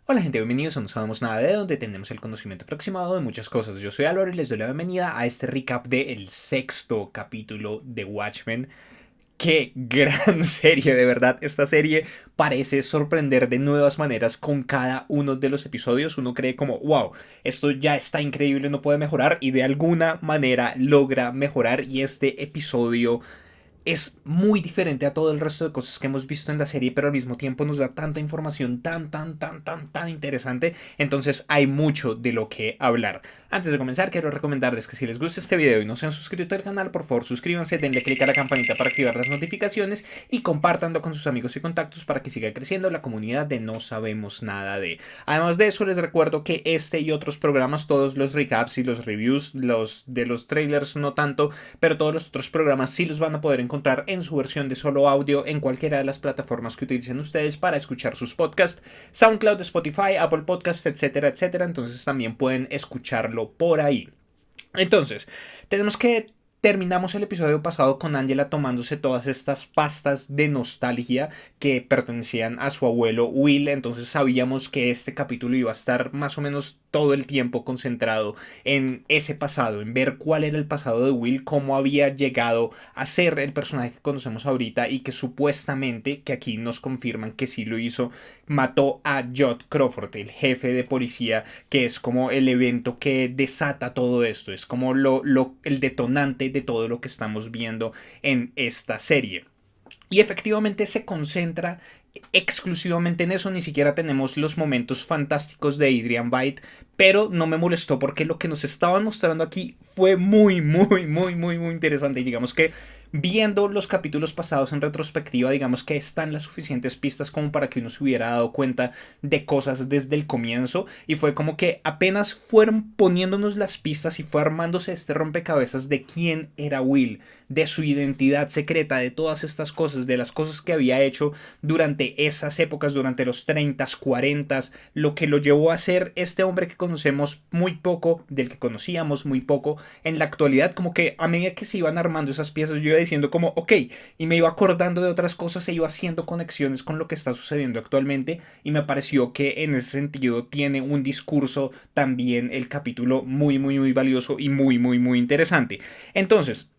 Hola gente, bienvenidos a No Sabemos Nada de donde tenemos el conocimiento aproximado de muchas cosas. Yo soy Álvaro y les doy la bienvenida a este recap del sexto capítulo de Watchmen. ¡Qué gran serie! De verdad, esta serie parece sorprender de nuevas maneras con cada uno de los episodios. Uno cree como, wow, esto ya está increíble, no puede mejorar, y de alguna manera logra mejorar, y este episodio es muy diferente a todo el resto de cosas que hemos visto en la serie, pero al mismo tiempo nos da tanta información tan interesante. Entonces hay mucho de lo que hablar. Antes de comenzar, quiero recomendarles que si les gusta este video y no se han suscrito al canal, por favor suscríbanse, denle click a la campanita para activar las notificaciones y compártanlo con sus amigos y contactos para que siga creciendo la comunidad de No Sabemos Nada de. Además de eso, les recuerdo que este y otros programas, todos los recaps y los reviews, los de los trailers no tanto, pero todos los otros programas sí los van a poder encontrar en su versión de solo audio en cualquiera de las plataformas que utilicen ustedes para escuchar sus podcasts: SoundCloud, Spotify, Apple Podcasts, etcétera, etcétera. Entonces también pueden escucharlo por ahí. Entonces, tenemos que terminamos el episodio pasado con Angela tomándose todas estas pastas de nostalgia que pertenecían a su abuelo Will. Entonces sabíamos que este capítulo iba a estar más o menos todo el tiempo concentrado en ese pasado, en ver cuál era el pasado de Will, cómo había llegado a ser el personaje que conocemos ahorita y que supuestamente, que aquí nos confirman que sí lo hizo, mató a Jod Crawford, el jefe de policía, que es como el evento que desata todo esto, es como el detonante de todo lo que estamos viendo en esta serie. Y efectivamente se concentra exclusivamente en eso. Ni siquiera tenemos los momentos fantásticos de Adrian Veidt, pero no me molestó porque lo que nos estaban mostrando aquí fue muy interesante. Y digamos que viendo los capítulos pasados en retrospectiva, digamos que están las suficientes pistas como para que uno se hubiera dado cuenta de cosas desde el comienzo, y fue como que apenas fueron poniéndonos las pistas y fue armándose este rompecabezas de quién era Will, de su identidad secreta, de todas estas cosas, de las cosas que había hecho durante esas épocas, durante los 30, 40, lo que lo llevó a ser este hombre que conocemos muy poco, del que conocíamos muy poco en la actualidad. Como que a medida que se iban armando esas piezas, yo iba diciendo como, ok, y me iba acordando de otras cosas e iba haciendo conexiones con lo que está sucediendo actualmente, y me pareció que en ese sentido tiene un discurso también el capítulo muy valioso y muy interesante. Entonces,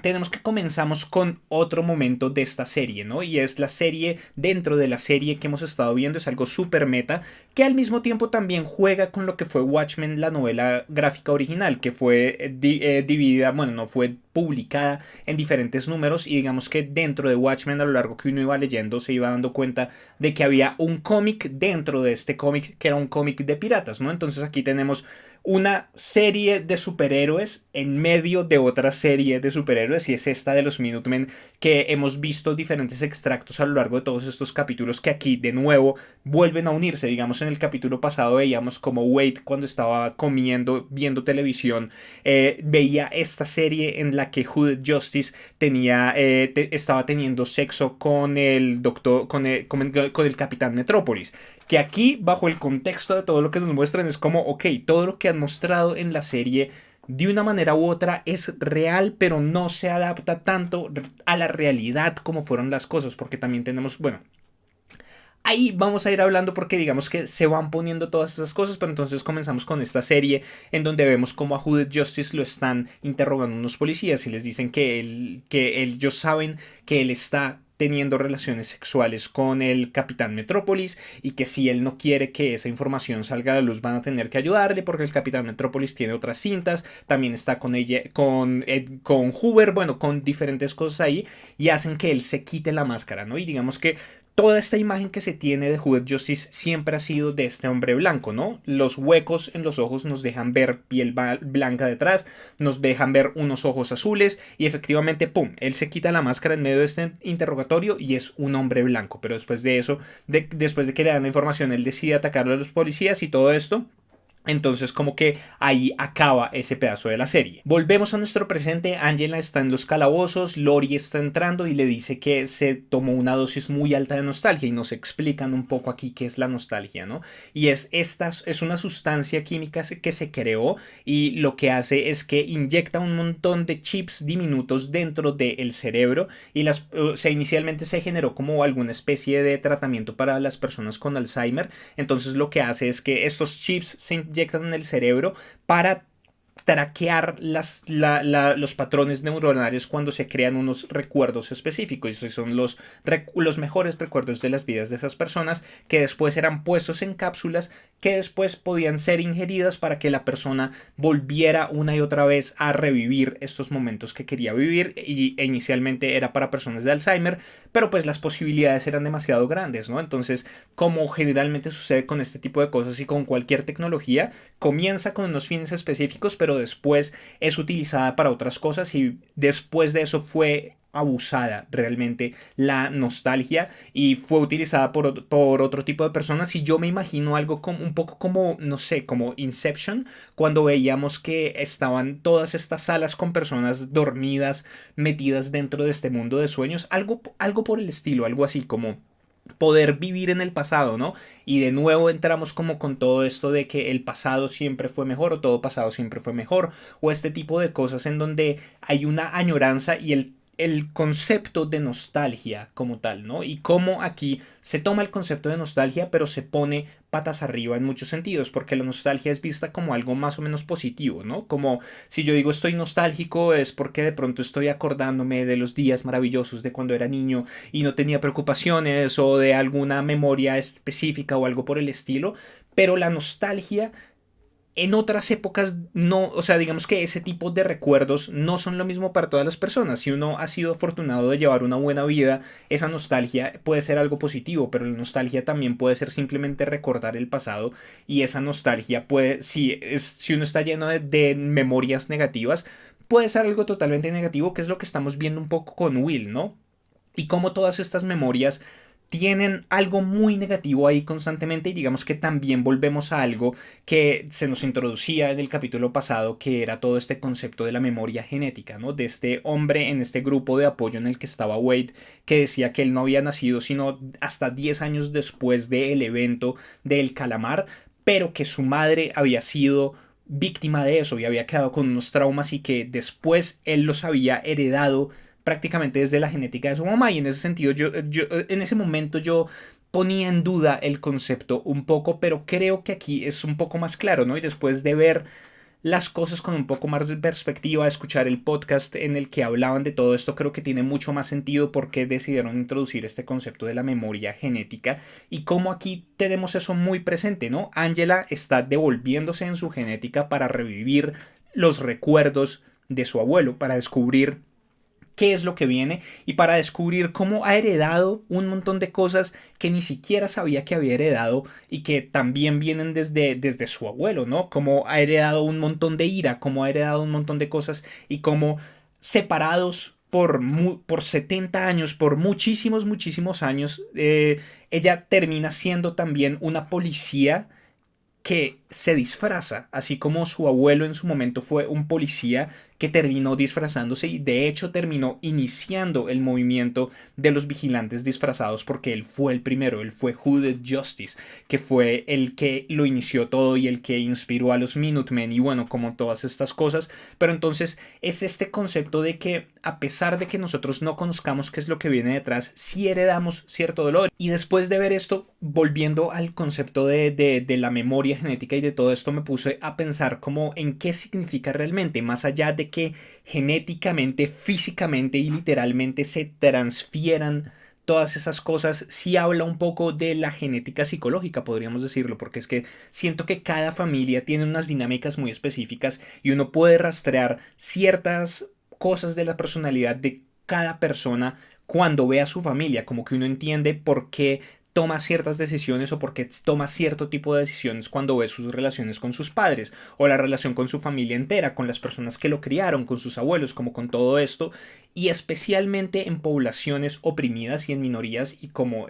tenemos que comenzamos con otro momento de esta serie, ¿no? Y es la serie dentro de la serie que hemos estado viendo. Es algo súper meta que al mismo tiempo también juega con lo que fue Watchmen, la novela gráfica original, que fue dividida, bueno, no fue publicada en diferentes números, y digamos que dentro de Watchmen, a lo largo que uno iba leyendo, se iba dando cuenta de que había un cómic dentro de este cómic que era un cómic de piratas, ¿no? Entonces aquí tenemos una serie de superhéroes en medio de otra serie de superhéroes, y es esta de los Minutemen, que hemos visto diferentes extractos a lo largo de todos estos capítulos que aquí de nuevo vuelven a unirse. Digamos, en el capítulo pasado veíamos como Wade, cuando estaba comiendo, viendo televisión, veía esta serie en la que Hooded Justice estaba teniendo sexo con el doctor, con el Capitán Metrópolis, que aquí, bajo el contexto de todo lo que nos muestran, es como, ok, todo lo que han mostrado en la serie de una manera u otra es real, pero no se adapta tanto a la realidad como fueron las cosas, porque también tenemos, bueno, ahí vamos a ir hablando porque digamos que se van poniendo todas esas cosas. Pero entonces comenzamos con esta serie en donde vemos como a Hooded Justice lo están interrogando unos policías y les dicen que ellos saben que él está teniendo relaciones sexuales con el Capitán Metrópolis, y que si él no quiere que esa información salga a la luz van a tener que ayudarle porque el Capitán Metrópolis tiene otras cintas, también está con ella, con Hoover, bueno, con diferentes cosas ahí, y hacen que él se quite la máscara, ¿no? Y digamos que toda esta imagen que se tiene de Hooded Justice siempre ha sido de este hombre blanco, ¿no? Los huecos en los ojos nos dejan ver piel blanca detrás, nos dejan ver unos ojos azules, y efectivamente, ¡pum!, él se quita la máscara en medio de este interrogatorio y es un hombre blanco. Pero después de eso, después de que le dan la información, él decide atacar a los policías y todo esto. Entonces como que ahí acaba ese pedazo de la serie. Volvemos a nuestro presente, Angela está en los calabozos, Lori está entrando y le dice que se tomó una dosis muy alta de nostalgia y nos explican un poco aquí qué es la nostalgia, ¿no? Y es una sustancia química que se creó y lo que hace es que inyecta un montón de chips diminutos dentro del cerebro y o sea, inicialmente se generó como alguna especie de tratamiento para las personas con Alzheimer. Entonces lo que hace es que estos chips se inyectan en el cerebro para traquear los patrones neuronales cuando se crean unos recuerdos específicos. Y son los mejores recuerdos de las vidas de esas personas que después eran puestos en cápsulas que después podían ser ingeridas para que la persona volviera una y otra vez a revivir estos momentos que quería vivir e inicialmente era para personas de Alzheimer, pero pues las posibilidades eran demasiado grandes, ¿no? Entonces, como generalmente sucede con este tipo de cosas y con cualquier tecnología, comienza con unos fines específicos, pero después es utilizada para otras cosas y después de eso fue abusada realmente la nostalgia y fue utilizada por otro tipo de personas y yo me imagino algo como un poco como, no sé, como Inception, cuando veíamos que estaban todas estas salas con personas dormidas metidas dentro de este mundo de sueños, algo por el estilo, algo así como poder vivir en el pasado, ¿no? Y de nuevo entramos como con todo esto de que el pasado siempre fue mejor o todo pasado siempre fue mejor o este tipo de cosas en donde hay una añoranza y el concepto de nostalgia como tal, ¿no? Y cómo aquí se toma el concepto de nostalgia pero se pone patas arriba en muchos sentidos, porque la nostalgia es vista como algo más o menos positivo, ¿no? Como si yo digo estoy nostálgico es porque de pronto estoy acordándome de los días maravillosos de cuando era niño y no tenía preocupaciones o de alguna memoria específica o algo por el estilo, pero la nostalgia en otras épocas no, o sea, digamos que ese tipo de recuerdos no son lo mismo para todas las personas. Si uno ha sido afortunado de llevar una buena vida, esa nostalgia puede ser algo positivo, pero la nostalgia también puede ser simplemente recordar el pasado y esa nostalgia puede, si uno está lleno de memorias negativas, puede ser algo totalmente negativo, que es lo que estamos viendo un poco con Will, ¿no? Y cómo todas estas memorias tienen algo muy negativo ahí constantemente y digamos que también volvemos a algo que se nos introducía en el capítulo pasado, que era todo este concepto de la memoria genética, ¿no? De este hombre en este grupo de apoyo en el que estaba Wade, que decía que él no había nacido sino hasta 10 años después del evento del calamar, pero que su madre había sido víctima de eso y había quedado con unos traumas y que después él los había heredado prácticamente desde la genética de su mamá y en ese sentido en ese momento yo ponía en duda el concepto un poco, pero creo que aquí es un poco más claro, ¿no? Y después de ver las cosas con un poco más de perspectiva, escuchar el podcast en el que hablaban de todo esto, creo que tiene mucho más sentido porque decidieron introducir este concepto de la memoria genética y cómo aquí tenemos eso muy presente, ¿no? Angela está devolviéndose en su genética para revivir los recuerdos de su abuelo, para descubrir qué es lo que viene y para descubrir cómo ha heredado un montón de cosas que ni siquiera sabía que había heredado y que también vienen desde su abuelo, ¿no? Como ha heredado un montón de ira, como ha heredado un montón de cosas y como separados por 70 años, por muchísimos, muchísimos años, ella termina siendo también una policía que se disfraza, así como su abuelo en su momento fue un policía que terminó disfrazándose y de hecho terminó iniciando el movimiento de los vigilantes disfrazados porque él fue el primero, él fue Hooded Justice, que fue el que lo inició todo y el que inspiró a los Minutemen y bueno, como todas estas cosas, pero entonces es este concepto de que a pesar de que nosotros no conozcamos qué es lo que viene detrás, sí heredamos cierto dolor y después de ver esto, volviendo al concepto de la memoria genética y de todo esto me puse a pensar como en qué significa realmente, más allá de que genéticamente, físicamente y literalmente se transfieran todas esas cosas, sí habla un poco de la genética psicológica, podríamos decirlo, porque es que siento que cada familia tiene unas dinámicas muy específicas y uno puede rastrear ciertas cosas de la personalidad de cada persona cuando ve a su familia, como que uno entiende por qué toma ciertas decisiones o por qué toma cierto tipo de decisiones cuando ve sus relaciones con sus padres o la relación con su familia entera, con las personas que lo criaron, con sus abuelos, como con todo esto, y especialmente en poblaciones oprimidas y en minorías, y como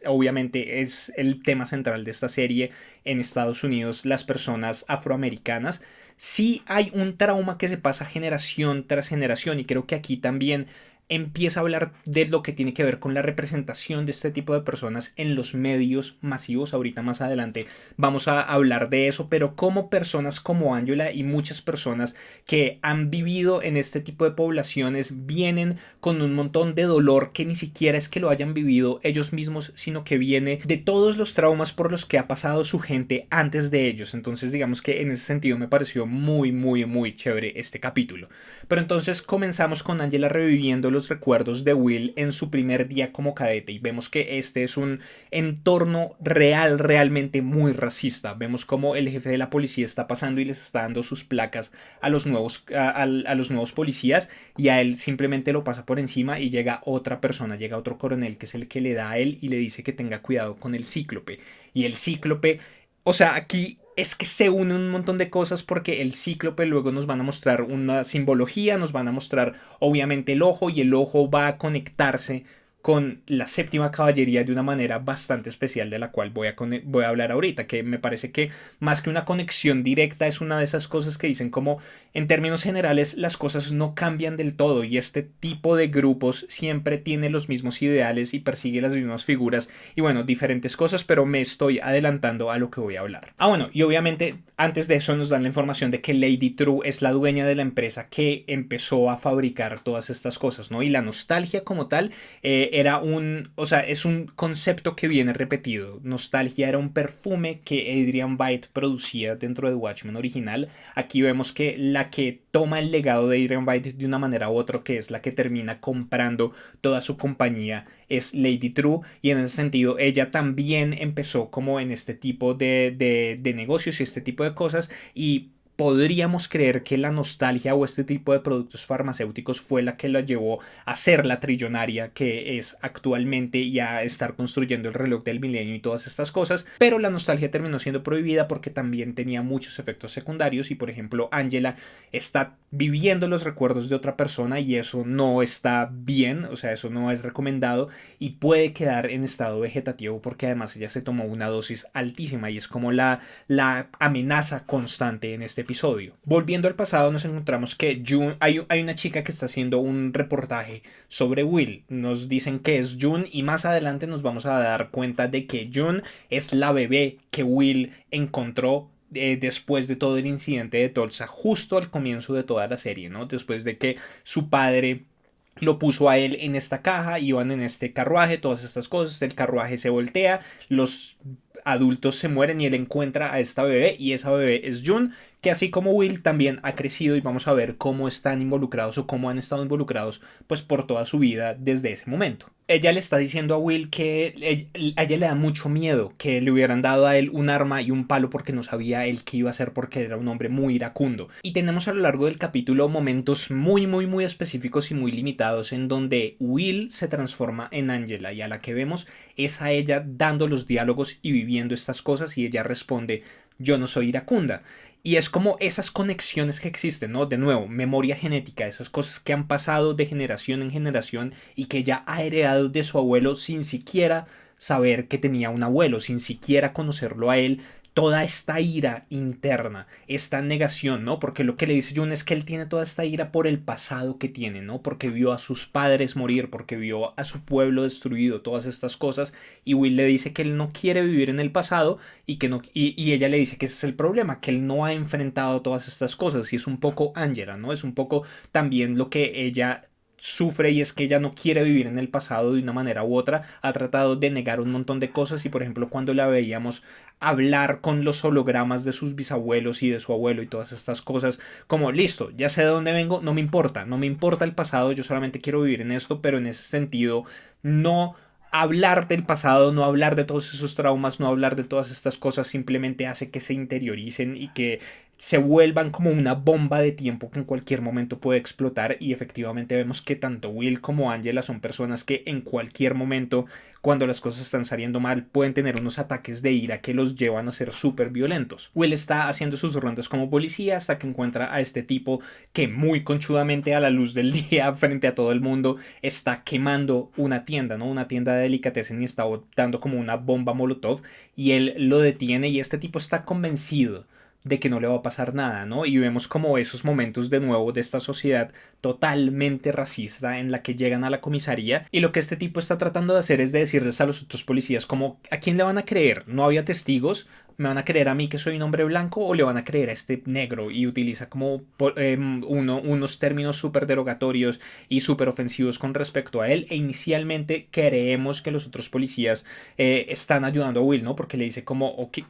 obviamente es el tema central de esta serie en Estados Unidos, las personas afroamericanas. Sí hay un trauma que se pasa generación tras generación, y creo que aquí también empieza a hablar de lo que tiene que ver con la representación de este tipo de personas en los medios masivos. Ahorita más adelante vamos a hablar de eso, pero como personas como Angela y muchas personas que han vivido en este tipo de poblaciones vienen con un montón de dolor que ni siquiera es que lo hayan vivido ellos mismos, sino que viene de todos los traumas por los que ha pasado su gente antes de ellos. Entonces digamos que en ese sentido me pareció muy chévere este capítulo. Pero entonces comenzamos con Angela reviviendo los recuerdos de Will en su primer día como cadete, y vemos que este es un entorno realmente muy racista. Vemos como el jefe de la policía está pasando y les está dando sus placas a los nuevos policías, y a él simplemente lo pasa por encima y llega otra persona, llega otro coronel que es el que le da a él y le dice que tenga cuidado con el cíclope. Y el cíclope, o sea, aquí es que se unen un montón de cosas, porque el cíclope luego nos van a mostrar una simbología, nos van a mostrar obviamente el ojo, y el ojo va a conectarse con la séptima caballería de una manera bastante especial, de la cual voy a hablar ahorita, que me parece que más que una conexión directa es una de esas cosas que dicen como en términos generales las cosas no cambian del todo, y este tipo de grupos siempre tiene los mismos ideales y persigue las mismas figuras y bueno, diferentes cosas, pero me estoy adelantando a lo que voy a hablar. Bueno, y obviamente antes de eso nos dan la información de que Lady True es la dueña de la empresa que empezó a fabricar todas estas cosas, ¿no? Y la nostalgia como tal o sea, es un concepto que viene repetido. Nostalgia era un perfume que Adrian Veidt producía dentro de Watchmen original. Aquí vemos que la que toma el legado de Adrian Veidt de una manera u otra, que es la que termina comprando toda su compañía, es Lady True, y en ese sentido ella también empezó como en este tipo de negocios y este tipo de cosas, y podríamos creer que la nostalgia o este tipo de productos farmacéuticos fue la que la llevó a ser la trillonaria que es actualmente y a estar construyendo el reloj del milenio y todas estas cosas, pero la nostalgia terminó siendo prohibida porque también tenía muchos efectos secundarios, y por ejemplo Angela está viviendo los recuerdos de otra persona y eso no está bien, o sea, eso no es recomendado, y puede quedar en estado vegetativo porque además ella se tomó una dosis altísima, y es como la amenaza constante en este episodio. Volviendo al pasado, nos encontramos que June, hay una chica que está haciendo un reportaje sobre Will. Nos dicen que es June, y más adelante nos vamos a dar cuenta de que June es la bebé que Will encontró después de todo el incidente de Tulsa, justo al comienzo de toda la serie, ¿no? Después de que su padre lo puso a él en esta caja, iban en este carruaje, todas estas cosas, el carruaje se voltea, los adultos se mueren y él encuentra a esta bebé, y esa bebé es June, que así como Will también ha crecido, y vamos a ver cómo están involucrados o cómo han estado involucrados pues por toda su vida desde ese momento. Ella le está diciendo a Will que a ella le da mucho miedo que le hubieran dado a él un arma y un palo porque no sabía él qué iba a hacer, porque era un hombre muy iracundo. Y tenemos a lo largo del capítulo momentos muy específicos y muy limitados en donde Will se transforma en Angela, y a la que vemos es a ella dando los diálogos y viviendo estas cosas, y ella responde: yo no soy iracunda. Y es como esas conexiones que existen, ¿no? De nuevo, memoria genética, esas cosas que han pasado de generación en generación y que ella ha heredado de su abuelo sin siquiera saber que tenía un abuelo, sin siquiera conocerlo a él. Toda esta ira interna, esta negación, ¿no? Porque lo que le dice June es que él tiene toda esta ira por el pasado que tiene, ¿no? Porque vio a sus padres morir, porque vio a su pueblo destruido, todas estas cosas, y Will le dice que él no quiere vivir en el pasado, y que no, y ella le dice que ese es el problema, que él no ha enfrentado todas estas cosas, y es un poco Angela, ¿no? Es un poco también lo que ella sufre, y es que ella no quiere vivir en el pasado de una manera u otra, ha tratado de negar un montón de cosas, y por ejemplo cuando la veíamos hablar con los hologramas de sus bisabuelos y de su abuelo y todas estas cosas, como listo, ya sé de dónde vengo, no me importa, no me importa el pasado, yo solamente quiero vivir en esto, pero en ese sentido no hablar del pasado, no hablar de todos esos traumas, no hablar de todas estas cosas simplemente hace que se interioricen y que se vuelvan como una bomba de tiempo que en cualquier momento puede explotar. Y efectivamente vemos que tanto Will como Angela son personas que en cualquier momento, cuando las cosas están saliendo mal, pueden tener unos ataques de ira que los llevan a ser súper violentos. Will está haciendo sus rondas como policía hasta que encuentra a este tipo que muy conchudamente a la luz del día frente a todo el mundo está quemando una tienda, ¿no? Una tienda de delicatessen, y está botando como una bomba molotov, y él lo detiene y este tipo está convencido de que no le va a pasar nada, ¿no? Y vemos como esos momentos de nuevo de esta sociedad totalmente racista en la que llegan a la comisaría, y lo que este tipo está tratando de hacer es de decirles a los otros policías como ¿a quién le van a creer? No había testigos, ¿me van a creer a mí que soy un hombre blanco o le van a creer a este negro? Y utiliza como unos términos súper derogatorios y súper ofensivos con respecto a él, e inicialmente creemos que los otros policías están ayudando a Will, ¿no? Porque le dice como, okay,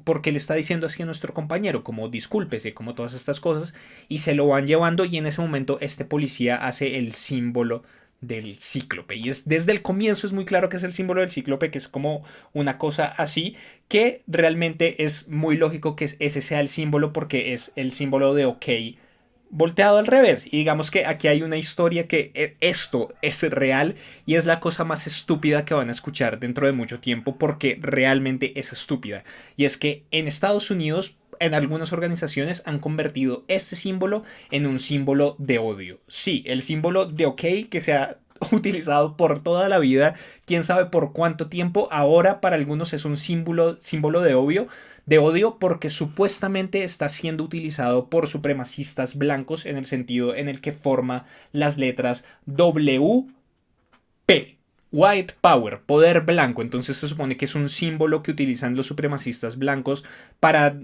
porque le está diciendo así a nuestro compañero, como discúlpese, como todas estas cosas, y se lo van llevando, y en ese momento este policía hace el símbolo del cíclope, y es desde el comienzo es muy claro que es el símbolo del cíclope, que es como una cosa así, que realmente es muy lógico que ese sea el símbolo porque es el símbolo de OK volteado al revés. Y digamos que aquí hay una historia que esto es real y es la cosa más estúpida que van a escuchar dentro de mucho tiempo, porque realmente es estúpida. Y es que en Estados Unidos, en algunas organizaciones han convertido este símbolo en un símbolo de odio. Sí, el símbolo de OK que se ha utilizado por toda la vida, quién sabe por cuánto tiempo, ahora para algunos es un símbolo de odio porque supuestamente está siendo utilizado por supremacistas blancos en el sentido en el que forma las letras WP. White Power, poder blanco. Entonces se supone que es un símbolo que utilizan los supremacistas blancos para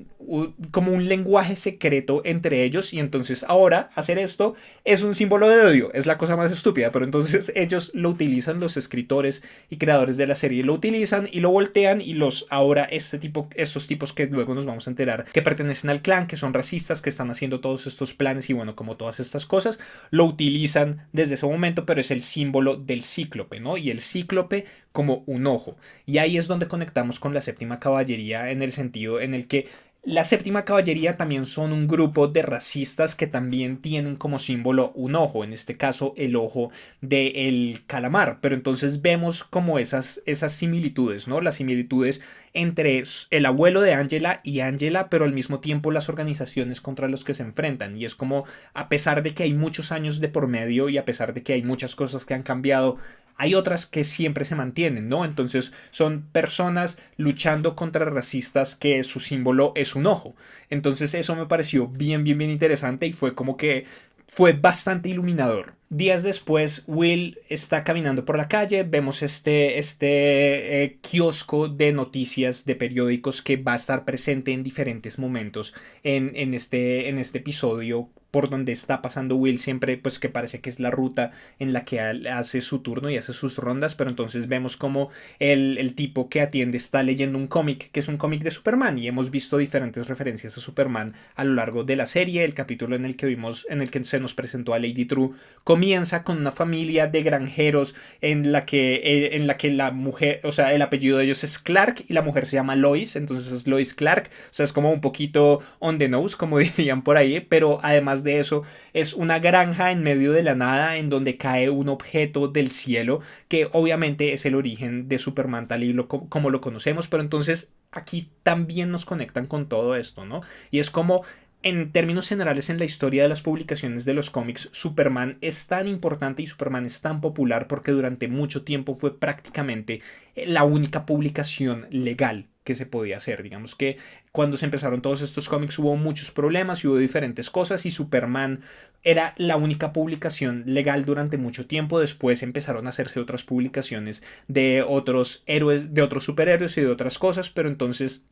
como un lenguaje secreto entre ellos. Y entonces ahora hacer esto es un símbolo de odio. Es la cosa más estúpida. Pero entonces ellos lo utilizan, los escritores y creadores de la serie lo utilizan y lo voltean. Y los ahora estos tipos que luego nos vamos a enterar que pertenecen al clan, que son racistas, que están haciendo todos estos planes y bueno, como todas estas cosas, lo utilizan desde ese momento. Pero es el símbolo del cíclope, ¿no? Y el cíclope como un ojo. Y ahí es donde conectamos con la séptima caballería, en el sentido en el que la séptima caballería también son un grupo de racistas que también tienen como símbolo un ojo, en este caso el ojo del calamar. Pero entonces vemos como esas similitudes, ¿no? Las similitudes entre el abuelo de Angela y Angela, pero al mismo tiempo las organizaciones contra los que se enfrentan. Y es como, a pesar de que hay muchos años de por medio y a pesar de que hay muchas cosas que han cambiado, hay otras que siempre se mantienen, ¿no? Entonces son personas luchando contra racistas que su símbolo es un ojo. Entonces eso me pareció bien interesante y fue como que fue bastante iluminador. Días después, Will está caminando por la calle, vemos este kiosco de noticias de periódicos que va a estar presente en diferentes momentos en este episodio, por donde está pasando Will siempre, pues que parece que es la ruta en la que hace su turno y hace sus rondas. Pero entonces vemos como el tipo que atiende está leyendo un cómic, que es un cómic de Superman, y hemos visto diferentes referencias a Superman a lo largo de la serie. El capítulo en el que vimos, en el que se nos presentó a Lady True, comienza con una familia de granjeros en la que la mujer, o sea, el apellido de ellos es Clark y la mujer se llama Lois, entonces es Lois Clark. O sea, es como un poquito on the nose, como dirían por ahí, pero además de eso es una granja en medio de la nada en donde cae un objeto del cielo que obviamente es el origen de Superman tal y como lo conocemos. Pero entonces aquí también nos conectan con todo esto, ¿no? Y es como, en términos generales, en la historia de las publicaciones de los cómics, Superman es tan importante y Superman es tan popular porque durante mucho tiempo fue prácticamente la única publicación legal que se podía hacer. Digamos que cuando se empezaron todos estos cómics hubo muchos problemas y hubo diferentes cosas, y Superman era la única publicación legal durante mucho tiempo. Después empezaron a hacerse otras publicaciones de otros héroes, de otros superhéroes y de otras cosas, pero entonces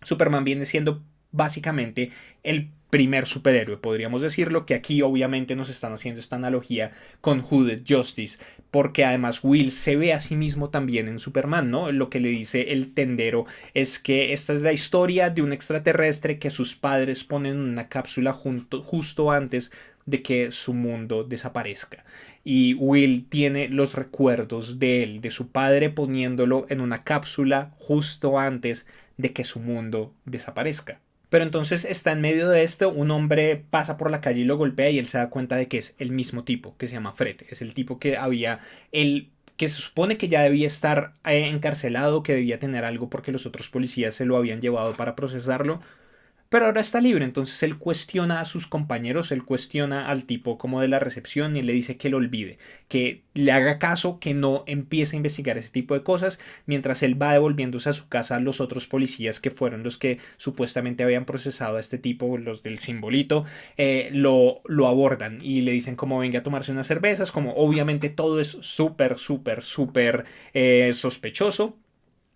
Superman viene siendo básicamente el primer superhéroe, podríamos decirlo, que aquí obviamente nos están haciendo esta analogía con Hooded Justice, porque además Will se ve a sí mismo también en Superman, ¿no? Lo que le dice el tendero es que esta es la historia de un extraterrestre que sus padres ponen en una cápsula justo antes de que su mundo desaparezca. Y Will tiene los recuerdos de él, de su padre poniéndolo en una cápsula justo antes de que su mundo desaparezca. Pero entonces está en medio de esto, un hombre pasa por la calle y lo golpea y él se da cuenta de que es el mismo tipo, que se llama Fred. Es el tipo que había, el que se supone que ya debía estar encarcelado, que debía tener algo porque los otros policías se lo habían llevado para procesarlo, pero ahora está libre, entonces él cuestiona a sus compañeros, él cuestiona al tipo como de la recepción y le dice que lo olvide, que le haga caso, que no empiece a investigar ese tipo de cosas, mientras él va devolviéndose a su casa. Los otros policías que fueron los que supuestamente habían procesado a este tipo, los del simbolito, lo abordan y le dicen como venga a tomarse unas cervezas, como obviamente todo es súper, súper, súper sospechoso.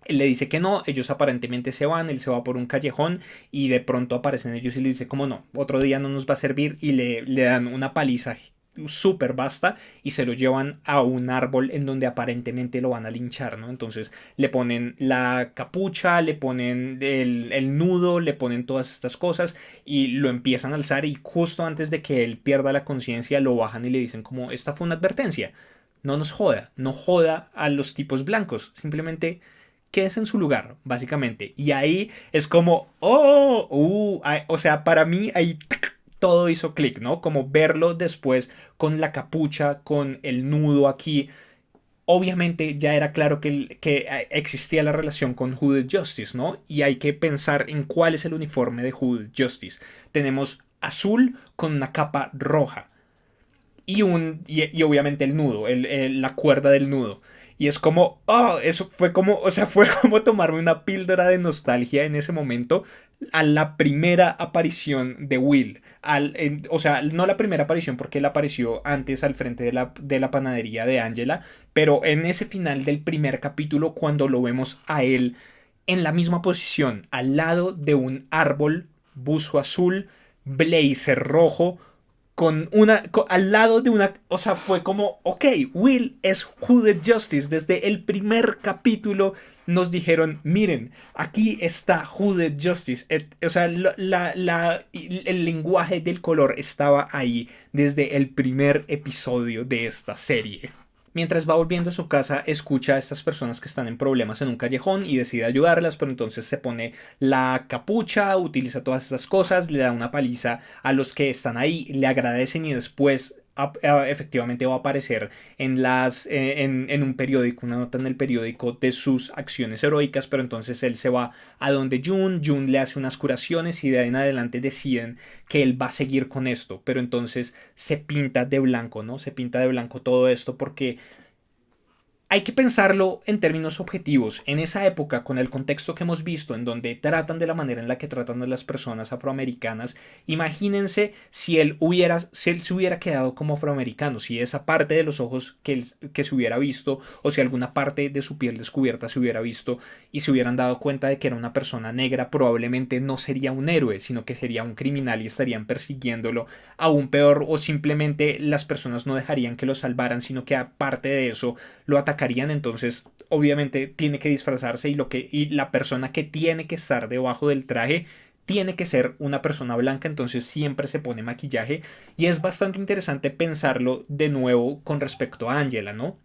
Él le dice que no, ellos aparentemente se van, él se va por un callejón y de pronto aparecen ellos y le dice como no, otro día no nos va a servir y le dan una paliza súper vasta y se lo llevan a un árbol en donde aparentemente lo van a linchar, ¿no? Entonces le ponen la capucha, le ponen el nudo, le ponen todas estas cosas y lo empiezan a alzar y justo antes de que él pierda la conciencia lo bajan y le dicen como esta fue una advertencia, no nos joda, no joda a los tipos blancos, simplemente quédese en su lugar, básicamente. Y ahí es como, o sea, para mí ahí todo hizo clic, ¿no? Como verlo después con la capucha, con el nudo aquí. Obviamente ya era claro que existía la relación con Hooded Justice, ¿no? Y hay que pensar en cuál es el uniforme de Hooded Justice. Tenemos azul con una capa roja y obviamente el nudo, la cuerda del nudo. Y es como, oh, eso fue como, o sea, fue como tomarme una píldora de nostalgia en ese momento a la primera aparición de Will. O sea, no la primera aparición porque él apareció antes al frente de la panadería de Angela, pero en ese final del primer capítulo cuando lo vemos a él en la misma posición, al lado de un árbol, buzo azul, blazer rojo, al lado de una, o sea, fue como, ok, Will es Hooded Justice. Desde el primer capítulo nos dijeron, miren, aquí está Hooded Justice. O sea, el lenguaje del color estaba ahí desde el primer episodio de esta serie. Mientras va volviendo a su casa, escucha a estas personas que están en problemas en un callejón y decide ayudarlas, pero entonces se pone la capucha, utiliza todas estas cosas, le da una paliza a los que están ahí, le agradecen y después efectivamente va a aparecer en un periódico, una nota en el periódico de sus acciones heroicas, pero entonces él se va a donde June le hace unas curaciones y de ahí en adelante deciden que él va a seguir con esto, pero entonces se pinta de blanco, ¿no? Se pinta de blanco todo esto porque hay que pensarlo en términos objetivos. En esa época, con el contexto que hemos visto, en donde tratan de la manera en la que tratan a las personas afroamericanas, imagínense si él se hubiera quedado como afroamericano, si esa parte de los ojos que se hubiera visto, o si alguna parte de su piel descubierta se hubiera visto y se hubieran dado cuenta de que era una persona negra, probablemente no sería un héroe, sino que sería un criminal y estarían persiguiéndolo aún peor, o simplemente las personas no dejarían que lo salvaran, sino que aparte de eso lo atacarían. Entonces obviamente tiene que disfrazarse y la persona que tiene que estar debajo del traje tiene que ser una persona blanca, entonces siempre se pone maquillaje y es bastante interesante pensarlo de nuevo con respecto a Angela, ¿no?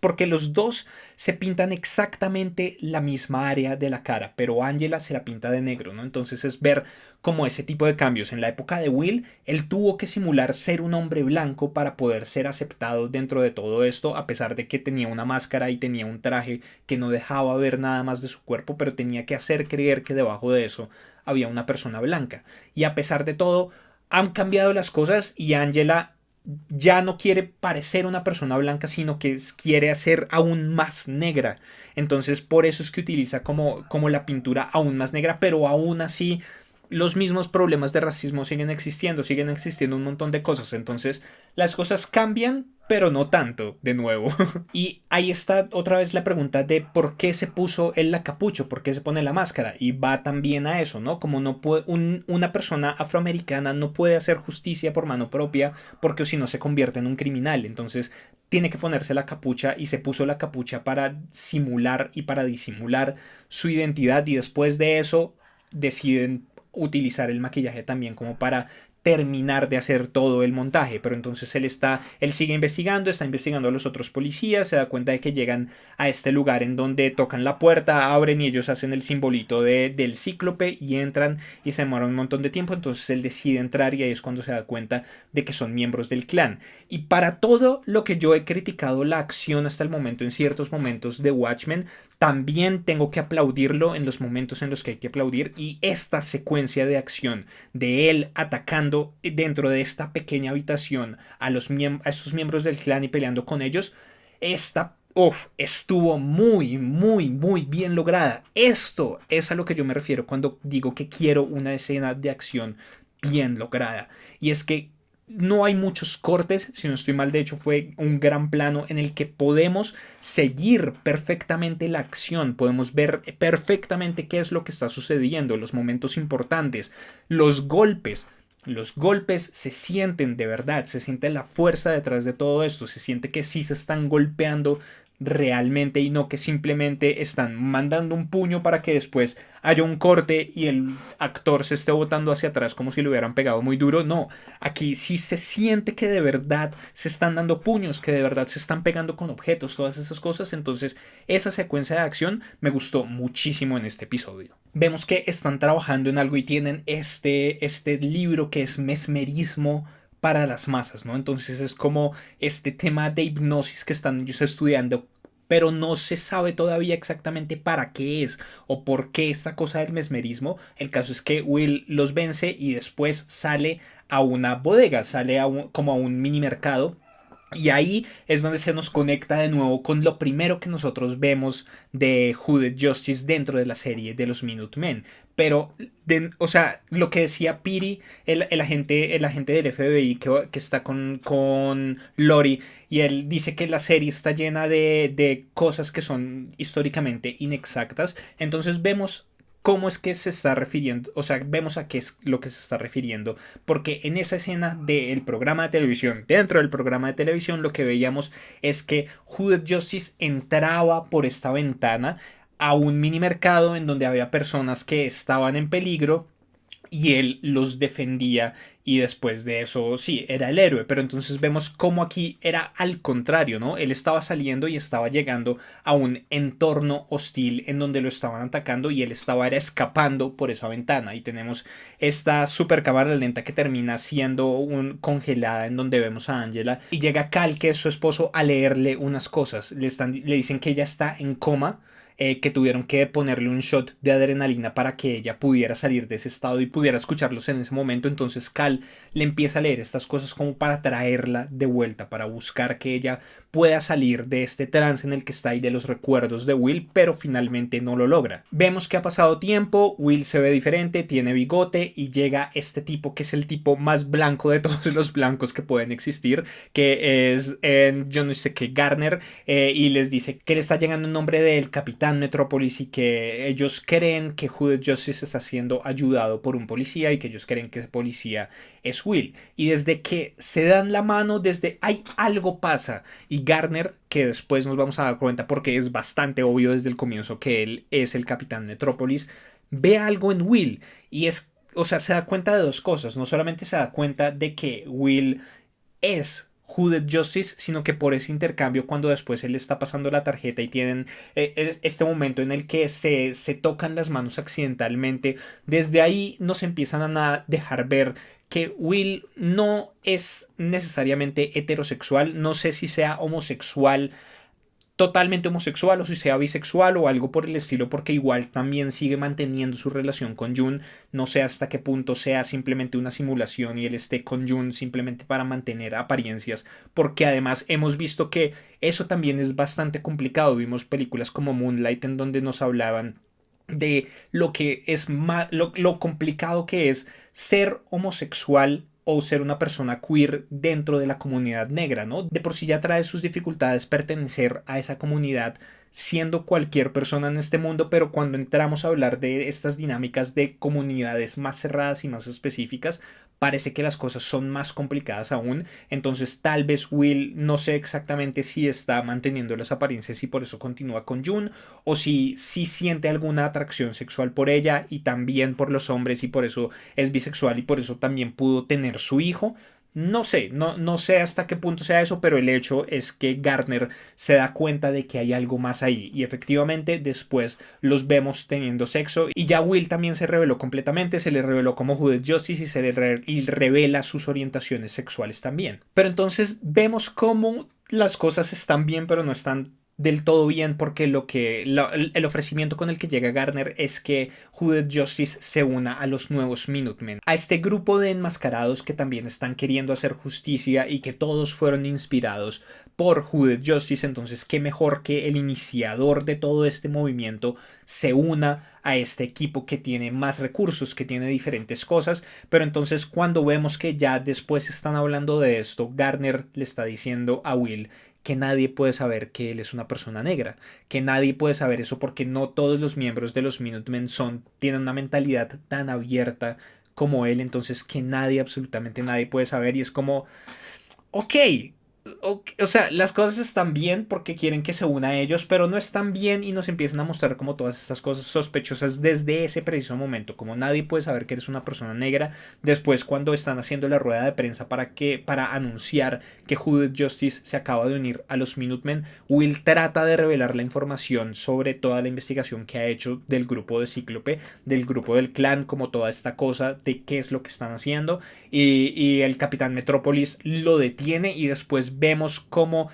Porque los dos se pintan exactamente la misma área de la cara, pero Angela se la pinta de negro, ¿no? Entonces es ver como ese tipo de cambios. En la época de Will, él tuvo que simular ser un hombre blanco para poder ser aceptado dentro de todo esto, a pesar de que tenía una máscara y tenía un traje que no dejaba ver nada más de su cuerpo, pero tenía que hacer creer que debajo de eso había una persona blanca. Y a pesar de todo, han cambiado las cosas y Angela ya no quiere parecer una persona blanca, sino que quiere hacer aún más negra. Entonces, por eso es que utiliza como la pintura aún más negra, pero aún así los mismos problemas de racismo siguen existiendo un montón de cosas. Entonces, las cosas cambian, pero no tanto, de nuevo. Y ahí está otra vez la pregunta de por qué se puso el la capucho, por qué se pone la máscara. Y va también a eso, ¿no? Como no puede, una persona afroamericana no puede hacer justicia por mano propia porque si no se convierte en un criminal. Entonces tiene que ponerse la capucha y se puso la capucha para simular y para disimular su identidad y después de eso deciden utilizar el maquillaje también como para terminar de hacer todo el montaje, pero entonces él sigue investigando, está investigando a los otros policías, se da cuenta de que llegan a este lugar en donde tocan la puerta, abren y ellos hacen el simbolito del cíclope y entran y se demoran un montón de tiempo, entonces él decide entrar y ahí es cuando se da cuenta de que son miembros del clan. Y para todo lo que yo he criticado la acción hasta el momento en ciertos momentos de Watchmen, también tengo que aplaudirlo en los momentos en los que hay que aplaudir, y esta secuencia de acción de él atacando dentro de esta pequeña habitación a estos miembros del clan y peleando con ellos, estuvo muy, muy, muy bien lograda. Esto es a lo que yo me refiero cuando digo que quiero una escena de acción bien lograda. Y es que no hay muchos cortes, si no estoy mal, de hecho fue un gran plano en el que podemos seguir perfectamente la acción, podemos ver perfectamente qué es lo que está sucediendo, los momentos importantes, los golpes. Los golpes se sienten de verdad, se siente la fuerza detrás de todo esto, se siente que sí se están golpeando realmente y no que simplemente están mandando un puño para que después haya un corte y el actor se esté botando hacia atrás como si le hubieran pegado muy duro. No, aquí sí se siente que de verdad se están dando puños, que de verdad se están pegando con objetos, todas esas cosas. Entonces esa secuencia de acción me gustó muchísimo en este episodio. Vemos que están trabajando en algo y tienen este libro que es mesmerismo para las masas, ¿no? Entonces es como este tema de hipnosis que están ellos estudiando, pero no se sabe todavía exactamente para qué es o por qué esta cosa del mesmerismo. El caso es que Will los vence y después sale a una bodega, sale como a un mini mercado. Y ahí es donde se nos conecta de nuevo con lo primero que nosotros vemos de Hooded Justice dentro de la serie de los Minutemen. Pero, o sea, lo que decía Piri, el agente del FBI que está con Lori, y él dice que la serie está llena de cosas que son históricamente inexactas. Entonces vemos cómo es que se está refiriendo, o sea, vemos a qué es lo que se está refiriendo, porque en esa escena del programa de televisión, dentro del programa de televisión, lo que veíamos es que Hooded Justice entraba por esta ventana a un mini mercado en donde había personas que estaban en peligro y él los defendía, y después de eso sí, era el héroe, pero entonces vemos cómo aquí era al contrario, ¿no? Él estaba saliendo y estaba llegando a un entorno hostil en donde lo estaban atacando y él era escapando por esa ventana, y tenemos esta super cámara lenta que termina siendo congelada en donde vemos a Angela y llega Cal, que es su esposo, a leerle unas cosas. Le dicen que ella está en coma, que tuvieron que ponerle un shot de adrenalina para que ella pudiera salir de ese estado y pudiera escucharlos en ese momento. Entonces Cal le empieza a leer estas cosas como para traerla de vuelta, para buscar que ella pueda salir de este trance en el que está y de los recuerdos de Will, pero finalmente no lo logra. Vemos que ha pasado tiempo, Will se ve diferente, tiene bigote y llega este tipo que es el tipo más blanco de todos los blancos que pueden existir, que es yo no sé qué, Garner, y les dice que le está llegando en nombre del capitán Metrópolis y que ellos creen que Hooded Justice está siendo ayudado por un policía y que ellos creen que ese policía es Will. Y desde que se dan la mano, desde ahí algo pasa. Y Garner, que después nos vamos a dar cuenta porque es bastante obvio desde el comienzo que él es el capitán Metrópolis, ve algo en Will y es, o sea, se da cuenta de dos cosas. No solamente se da cuenta de que Will es Hooded Justice, sino que por ese intercambio, cuando después él está pasando la tarjeta y tienen este momento en el que se tocan las manos accidentalmente, desde ahí nos empiezan a dejar ver que Will no es necesariamente heterosexual, no sé si sea homosexual, totalmente homosexual, o si sea bisexual o algo por el estilo, porque igual también sigue manteniendo su relación con June. No sé hasta qué punto sea simplemente una simulación y él esté con June simplemente para mantener apariencias, porque además hemos visto que eso también es bastante complicado. Vimos películas como Moonlight en donde nos hablaban de lo que es lo complicado que es ser homosexual o ser una persona queer dentro de la comunidad negra, ¿no? De por sí ya trae sus dificultades pertenecer a esa comunidad siendo cualquier persona en este mundo, pero cuando entramos a hablar de estas dinámicas de comunidades más cerradas y más específicas, parece que las cosas son más complicadas aún. Entonces tal vez Will, no sé exactamente si está manteniendo las apariencias y por eso continúa con June, o si siente alguna atracción sexual por ella y también por los hombres y por eso es bisexual y por eso también pudo tener su hijo. No sé, no sé hasta qué punto sea eso, pero el hecho es que Gardner se da cuenta de que hay algo más ahí y efectivamente después los vemos teniendo sexo y ya Will también se reveló completamente, se le reveló como Judith Justice y y revela sus orientaciones sexuales también. Pero entonces vemos cómo las cosas están bien pero no están del todo bien porque el ofrecimiento con el que llega Garner es que Judith Justice se una a los nuevos Minutemen, a este grupo de enmascarados que también están queriendo hacer justicia y que todos fueron inspirados por Judith Justice. Entonces qué mejor que el iniciador de todo este movimiento se una a este equipo que tiene más recursos, que tiene diferentes cosas. Pero entonces cuando vemos que ya después están hablando de esto, Garner le está diciendo a Will que nadie puede saber que él es una persona negra, que nadie puede saber eso porque no todos los miembros de los Minutemen tienen una mentalidad tan abierta como él. Entonces que nadie, absolutamente nadie puede saber y es como, ok, o sea, las cosas están bien porque quieren que se una a ellos, pero no están bien y nos empiezan a mostrar como todas estas cosas sospechosas desde ese preciso momento, como nadie puede saber que eres una persona negra. Después cuando están haciendo la rueda de prensa para anunciar que Judith Justice se acaba de unir a los Minutemen, Will trata de revelar la información sobre toda la investigación que ha hecho del grupo de Cíclope, del grupo del clan, como toda esta cosa de qué es lo que están haciendo y el Capitán Metrópolis lo detiene y después vemos cómo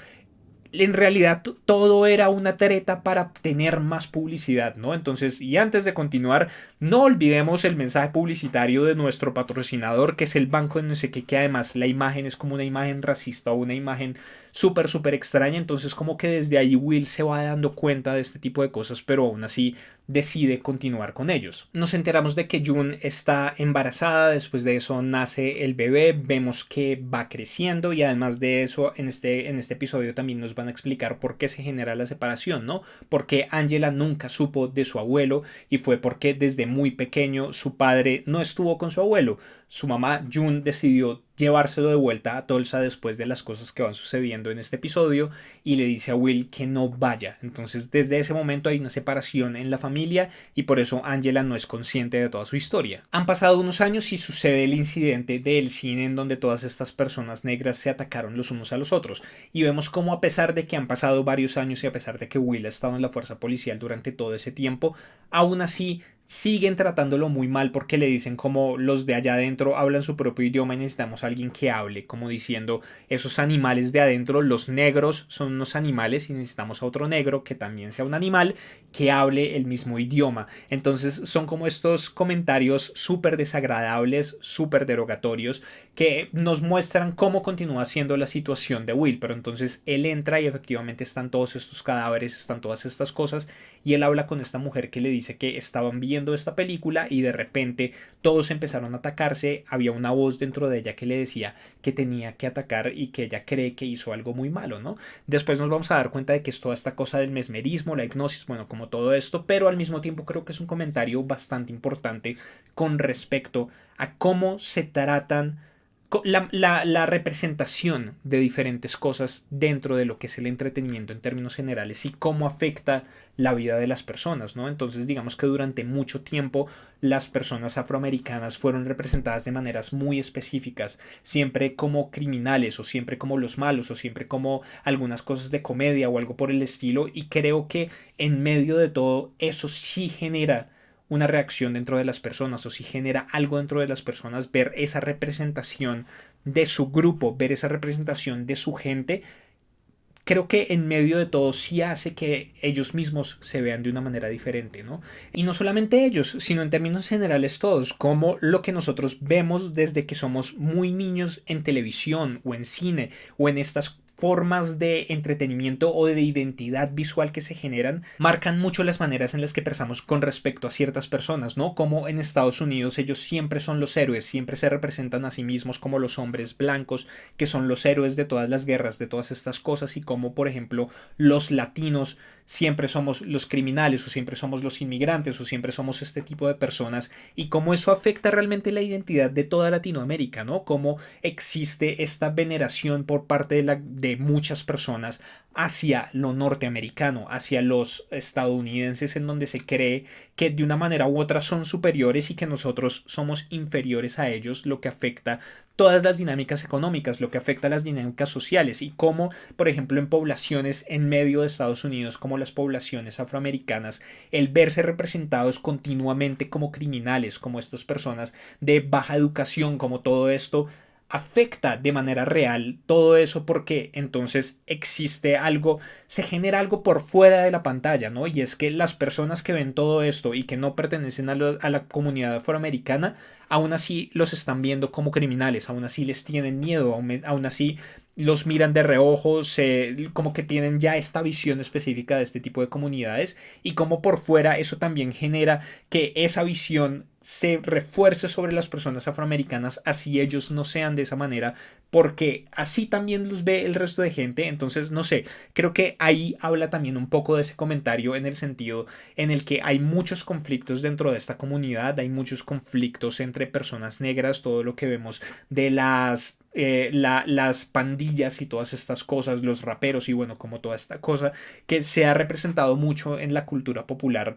en realidad todo era una treta para tener más publicidad, ¿no? Entonces, y antes de continuar, no olvidemos el mensaje publicitario de nuestro patrocinador, que es el banco de no sé qué, que además la imagen es como una imagen racista o una imagen súper extraña. Entonces, como que desde ahí Will se va dando cuenta de este tipo de cosas, pero aún así decide continuar con ellos. Nos enteramos de que June está embarazada, después de eso nace el bebé, vemos que va creciendo y además de eso en este episodio también nos van a explicar por qué se genera la separación, ¿no? Porque Angela nunca supo de su abuelo y fue porque desde muy pequeño su padre no estuvo con su abuelo. Su mamá June decidió llevárselo de vuelta a Tulsa después de las cosas que van sucediendo en este episodio y le dice a Will que no vaya. Entonces desde ese momento hay una separación en la familia y por eso Angela no es consciente de toda su historia. Han pasado unos años y sucede el incidente del cine en donde todas estas personas negras se atacaron los unos a los otros y vemos cómo a pesar de que han pasado varios años y a pesar de que Will ha estado en la fuerza policial durante todo ese tiempo, aún así siguen tratándolo muy mal porque le dicen como los de allá adentro hablan su propio idioma y necesitamos a alguien que hable, como diciendo esos animales de adentro, los negros son unos animales y necesitamos a otro negro que también sea un animal que hable el mismo idioma. Entonces son como estos comentarios súper desagradables, súper derogatorios que nos muestran cómo continúa siendo la situación de Will, pero entonces él entra y efectivamente están todos estos cadáveres, están todas estas cosas y él habla con esta mujer que le dice que estaban viendo esta película y de repente todos empezaron a atacarse, había una voz dentro de ella que le decía que tenía que atacar y que ella cree que hizo algo muy malo, ¿no? Después nos vamos a dar cuenta de que es toda esta cosa del mesmerismo, la hipnosis, bueno, como todo esto, pero al mismo tiempo creo que es un comentario bastante importante con respecto a cómo se tratan la representación de diferentes cosas dentro de lo que es el entretenimiento en términos generales y cómo afecta la vida de las personas, ¿no? Entonces digamos que durante mucho tiempo las personas afroamericanas fueron representadas de maneras muy específicas, siempre como criminales o siempre como los malos o siempre como algunas cosas de comedia o algo por el estilo, y creo que en medio de todo eso sí genera una reacción dentro de las personas o si genera algo dentro de las personas ver esa representación de su grupo, ver esa representación de su gente. Creo que en medio de todo sí hace que ellos mismos se vean de una manera diferente, ¿no? Y no solamente ellos, sino en términos generales todos, como lo que nosotros vemos desde que somos muy niños en televisión o en cine o en estas formas de entretenimiento o de identidad visual que se generan marcan mucho las maneras en las que pensamos con respecto a ciertas personas, ¿no? Como en Estados Unidos ellos siempre son los héroes, siempre se representan a sí mismos como los hombres blancos, que son los héroes de todas las guerras, de todas estas cosas, y como por ejemplo los latinos siempre somos los criminales o siempre somos los inmigrantes o siempre somos este tipo de personas, y cómo eso afecta realmente la identidad de toda Latinoamérica, ¿no? Cómo existe esta veneración por parte de muchas personas hacia lo norteamericano, hacia los estadounidenses, en donde se cree que de una manera u otra son superiores y que nosotros somos inferiores a ellos, lo que afecta todas las dinámicas económicas, lo que afecta a las dinámicas sociales, y cómo, por ejemplo, en poblaciones en medio de Estados Unidos, como las poblaciones afroamericanas, el verse representados continuamente como criminales, como estas personas de baja educación, como todo esto afecta de manera real todo eso, porque entonces existe algo, se genera algo por fuera de la pantalla, ¿no? Y es que las personas que ven todo esto y que no pertenecen a la comunidad afroamericana, aún así los están viendo como criminales, aún así les tienen miedo, aún así los miran de reojo, como que tienen ya esta visión específica de este tipo de comunidades, y como por fuera eso también genera que esa visión se refuerce sobre las personas afroamericanas, así ellos no sean de esa manera, porque así también los ve el resto de gente. Entonces, no sé, creo que ahí habla también un poco de ese comentario, en el sentido en el que hay muchos conflictos dentro de esta comunidad, hay muchos conflictos entre personas negras, todo lo que vemos de las pandillas y todas estas cosas, los raperos y bueno, como toda esta cosa que se ha representado mucho en la cultura popular,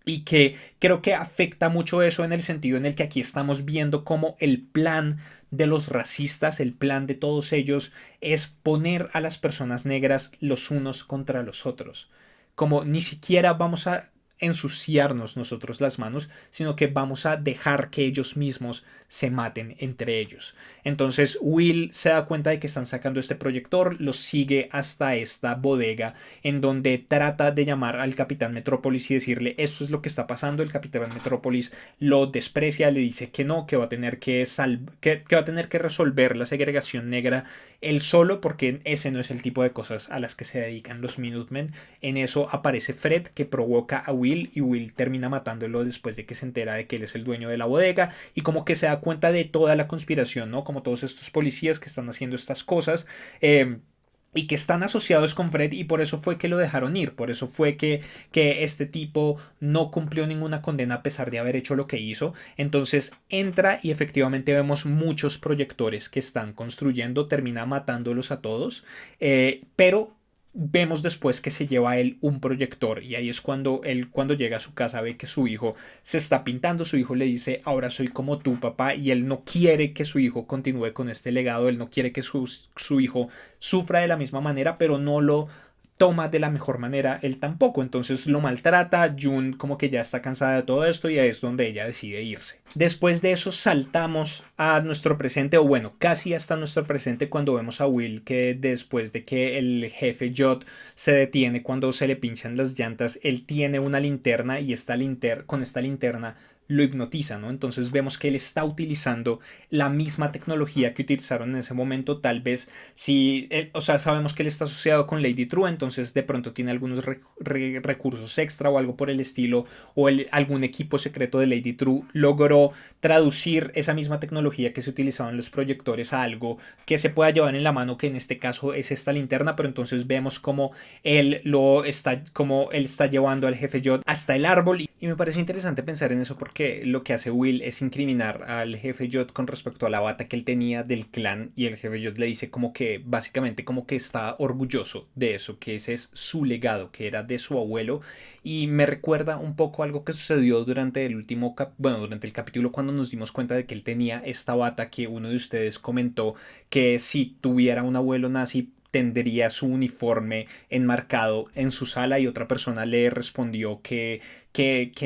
y que creo que afecta mucho eso, en el sentido en el que aquí estamos viendo cómo el plan de los racistas, el plan de todos ellos, es poner a las personas negras los unos contra los otros. Como ni siquiera vamos a ensuciarnos nosotros las manos, sino que vamos a dejar que ellos mismos se maten entre ellos. Entonces Will se da cuenta de que están sacando este proyector, lo sigue hasta esta bodega, en donde trata de llamar al Capitán Metrópolis y decirle esto es lo que está pasando. El Capitán Metrópolis lo desprecia, le dice que no, que va a tener que va a tener que resolver la segregación negra él solo, porque ese no es el tipo de cosas a las que se dedican los Minutemen. En eso aparece Fred, que provoca a Will, y Will termina matándolo después de que se entera de que él es el dueño de la bodega, y como que se da cuenta de toda la conspiración, ¿no? Como todos estos policías que están haciendo estas cosas. Y que están asociados con Fred, y por eso fue que lo dejaron ir, por eso fue que este tipo no cumplió ninguna condena a pesar de haber hecho lo que hizo. Entonces entra y efectivamente vemos muchos proyectores que están construyendo, termina matándolos a todos, pero vemos después que se lleva a él un proyector, y ahí es cuando él, cuando llega a su casa, ve que su hijo se está pintando. Su hijo le dice ahora soy como tu papá, y él no quiere que su hijo continúe con este legado, él no quiere que su hijo sufra de la misma manera, pero no lo toma de la mejor manera él tampoco, entonces lo maltrata. June como que ya está cansada de todo esto, y ahí es donde ella decide irse. Después de eso saltamos a nuestro presente, o bueno, casi hasta nuestro presente, cuando vemos a Will que después de que el jefe Jod se detiene cuando se le pinchan las llantas, él tiene una linterna, y con esta linterna lo hipnotiza, ¿no? Entonces vemos que él está utilizando la misma tecnología que utilizaron en ese momento. Tal vez si, o sea, sabemos que él está asociado con Lady True, entonces de pronto tiene algunos recursos extra o algo por el estilo, o algún equipo secreto de Lady True logró traducir esa misma tecnología que se utilizaba en los proyectores a algo que se pueda llevar en la mano, que en este caso es esta linterna. Pero entonces vemos como él está llevando al jefe Jod hasta el árbol, y me parece interesante pensar en eso, porque lo que hace Will es incriminar al jefe Jod con respecto a la bata que él tenía del clan, y el jefe Jod le dice como que básicamente como que está orgulloso de eso, que ese es su legado, que era de su abuelo. Y me recuerda un poco algo que sucedió durante el durante el capítulo, cuando nos dimos cuenta de que él tenía esta bata, que uno de ustedes comentó que si tuviera un abuelo nazi tendría su uniforme enmarcado en su sala, y otra persona le respondió que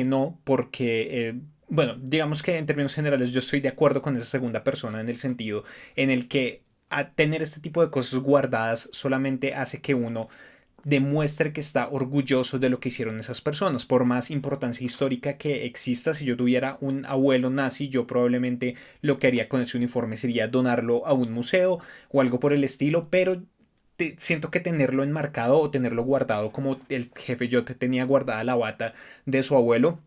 no, porque bueno, digamos que en términos generales yo estoy de acuerdo con esa segunda persona, en el sentido en el que a tener este tipo de cosas guardadas solamente hace que uno demuestre que está orgulloso de lo que hicieron esas personas, por más importancia histórica que exista. Si yo tuviera un abuelo nazi, yo probablemente lo que haría con ese uniforme sería donarlo a un museo o algo por el estilo, pero siento que tenerlo enmarcado o tenerlo guardado como el jefe yo tenía guardada la bata de su abuelo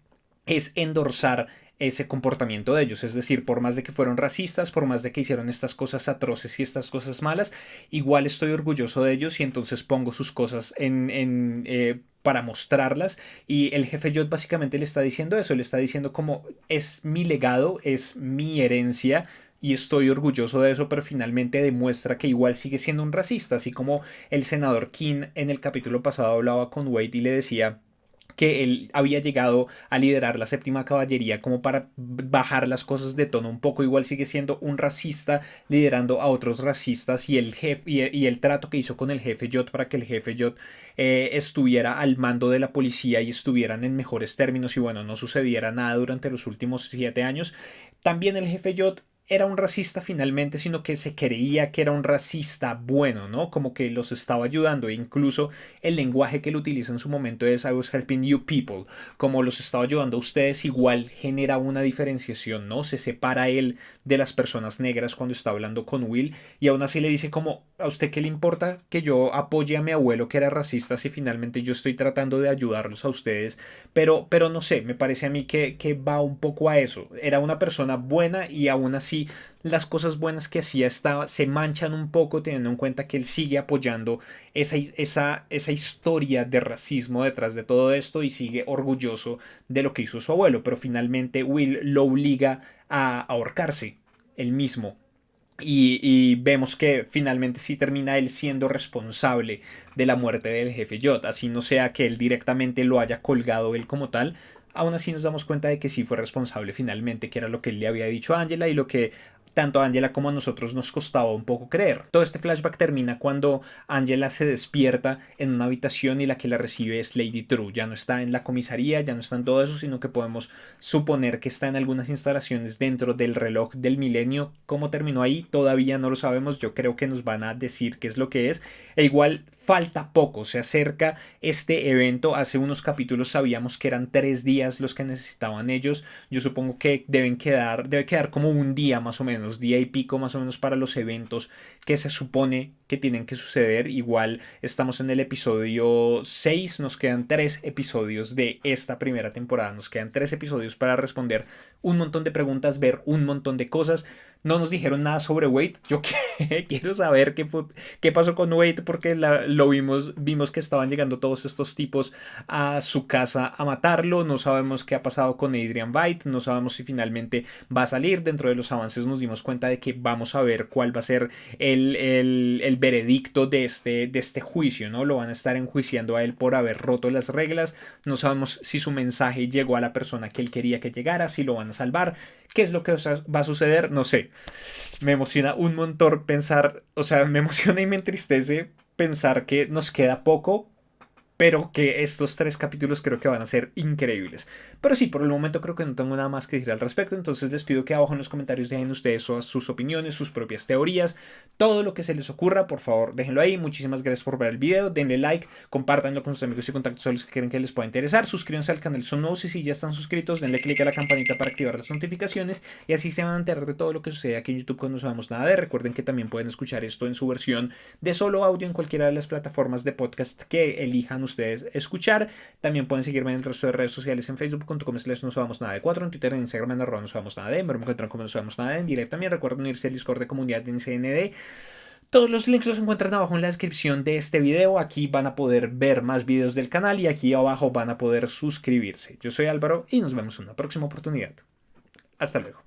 es endorsar ese comportamiento de ellos. Es decir, por más de que fueron racistas, por más de que hicieron estas cosas atroces y estas cosas malas, igual estoy orgulloso de ellos y entonces pongo sus cosas para mostrarlas. Y el jefe Jot básicamente le está diciendo eso, le está diciendo como es mi legado, es mi herencia y estoy orgulloso de eso, pero finalmente demuestra que igual sigue siendo un racista, así como el senador King en el capítulo pasado hablaba con Wade y le decía que él había llegado a liderar la séptima caballería como para bajar las cosas de tono un poco. Igual sigue siendo un racista liderando a otros racistas y el jefe y el trato que hizo con el jefe Jot para que el jefe Jot estuviera al mando de la policía y estuvieran en mejores términos y bueno, no sucediera nada durante los últimos 7 años. También el jefe Jot era un racista finalmente, sino que se creía que era un racista bueno, ¿no? Como que los estaba ayudando e incluso el lenguaje que él utiliza en su momento es I was helping you people, como los estaba ayudando a ustedes, igual genera una diferenciación, ¿no? Se separa él de las personas negras cuando está hablando con Will y aún así le dice como, ¿a usted qué le importa que yo apoye a mi abuelo que era racista si finalmente yo estoy tratando de ayudarlos a ustedes? Pero no sé, me parece a mí que va un poco a eso. Era una persona buena y aún así las cosas buenas que hacía se manchan un poco teniendo en cuenta que él sigue apoyando esa historia de racismo detrás de todo esto y sigue orgulloso de lo que hizo su abuelo, pero finalmente Will lo obliga a ahorcarse él mismo. Y vemos que finalmente sí termina él siendo responsable de la muerte del jefe Jot, así no sea que él directamente lo haya colgado él como tal. Aún así nos damos cuenta de que sí fue responsable finalmente, que era lo que él le había dicho a Angela y lo que tanto a Angela como a nosotros nos costaba un poco creer. Todo este flashback termina cuando Angela se despierta en una habitación y la que la recibe es Lady True. Ya no está en la comisaría, ya no está en todo eso, sino que podemos suponer que está en algunas instalaciones dentro del reloj del milenio. ¿Cómo terminó ahí? Todavía no lo sabemos. Yo creo que nos van a decir qué es lo que es. E igual falta poco, se acerca este evento. Hace unos capítulos sabíamos que eran 3 días los que necesitaban ellos. Yo supongo que debe quedar como un día más o menos, día y pico más o menos para los eventos que se supone que tienen que suceder. Igual estamos en el episodio 6, nos quedan 3 episodios de esta primera temporada, nos quedan 3 episodios para responder un montón de preguntas, ver un montón de cosas. No nos dijeron nada sobre Wade. Yo quiero saber qué pasó con Wade porque vimos que estaban llegando todos estos tipos a su casa a matarlo. No sabemos qué ha pasado con Adrian Veidt. No sabemos si finalmente va a salir. Dentro de los avances nos dimos cuenta de que vamos a ver cuál va a ser el veredicto de este juicio, ¿no? Lo van a estar enjuiciando a él por haber roto las reglas. No sabemos si su mensaje llegó a la persona que él quería que llegara, si lo van a salvar. ¿Qué es lo que va a suceder? No sé. Me emociona un montón pensar, o sea, me emociona y me entristece pensar que nos queda poco, pero que estos 3 capítulos creo que van a ser increíbles. Pero sí, por el momento creo que no tengo nada más que decir al respecto, entonces les pido que abajo en los comentarios dejen ustedes sus opiniones, sus propias teorías, todo lo que se les ocurra, por favor déjenlo ahí. Muchísimas gracias por ver el video, denle like, compártanlo con sus amigos y contactos a los que creen que les pueda interesar, suscríbanse al canal si son nuevos y si ya están suscritos, denle click a la campanita para activar las notificaciones y así se van a enterar de todo lo que sucede aquí en YouTube cuando subamos nada de. Recuerden que también pueden escuchar esto en su versión de solo audio en cualquiera de las plataformas de podcast que elijan ustedes escuchar. También pueden seguirme en el resto de redes sociales en facebook.com/nosabamosnada4, en Twitter, en Instagram en @nosabamosnada, me encuentran como nosabamosnada en direct. También recuerden unirse al Discord de comunidad de NCND. Todos los links los encuentran abajo en la descripción de este video. Aquí van a poder ver más videos del canal y aquí abajo van a poder suscribirse. Yo soy Álvaro y nos vemos en una próxima oportunidad. Hasta luego.